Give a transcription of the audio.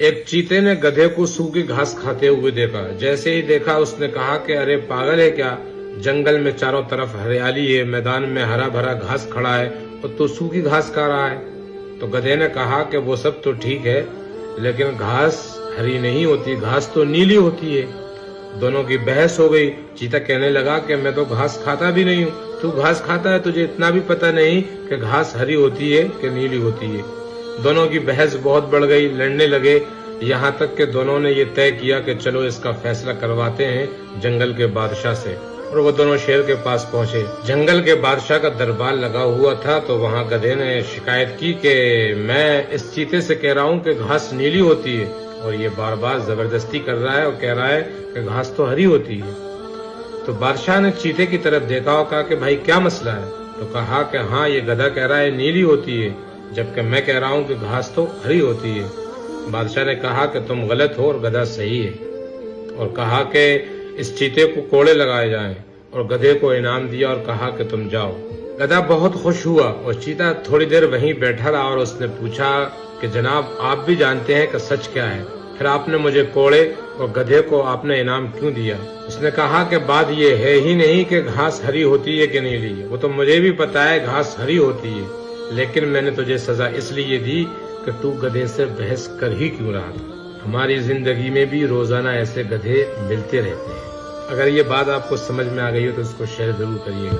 ایک چیتے نے گدھے کو सूखी घास खाते हुए देखा। जैसे ही देखा उसने कहा कि अरे पागल है क्या, जंगल में चारों तरफ हरियाली है, मैदान में हरा भरा घास खड़ा है और तू सूखी घास खा रहा है। तो गधे ने कहा कि वो सब तो ठीक है, लेकिन घास हरी नहीं होती, घास तो नीली होती है। दोनों की बहस हो गई। चीता कहने लगा कि मैं तो घास खाता भी नहीं हूँ, तू घास खाता है, तुझे इतना भी पता नहीं कि घास हरी होती है कि नीली होती है। दोनों की बहस बहुत बढ़ गई, लड़ने लगे, यहाँ तक कि दोनों ने ये तय किया कि चलो इसका फैसला करवाते हैं जंगल के बादशाह से। और वो दोनों शेर के पास पहुंचे। जंगल के बादशाह का दरबार लगा हुआ था। तो वहाँ गधे ने शिकायत की कि मैं इस चीते से कह रहा हूँ कि घास नीली होती है और ये बार बार जबरदस्ती कर रहा है और कह रहा है कि घास तो हरी होती है। तो बादशाह ने चीते की तरफ देखा और कहा कि भाई क्या मसला है। तो कहा कि हाँ, ये गधा कह रहा है नीली होती है, जबकि मैं कह रहा हूँ कि घास तो हरी होती है। बादशाह ने कहा कि तुम गलत हो और गधा सही है, और कहा कि इस चीते को कोड़े लगाए जाएं, और गधे को इनाम दिया और कहा कि तुम जाओ। गधा बहुत खुश हुआ और चीता थोड़ी देर वहीं बैठा रहा और उसने पूछा कि जनाब, आप भी जानते हैं कि सच क्या है, फिर आपने मुझे कोड़े और गधे को आपने इनाम क्यों दिया। उसने कहा कि बात ये है ही नहीं कि घास हरी होती है कि नीली, वो तो मुझे भी पता है घास हरी होती है, लेकिन मैंने तुझे सजा इसलिए दी कि तू गधे से बहस कर ही क्यों रहा था। हमारी जिंदगी में भी रोजाना ऐसे गधे मिलते रहते हैं। अगर ये बात आपको समझ में आ गई हो तो इसको शेयर जरूर करिएगा।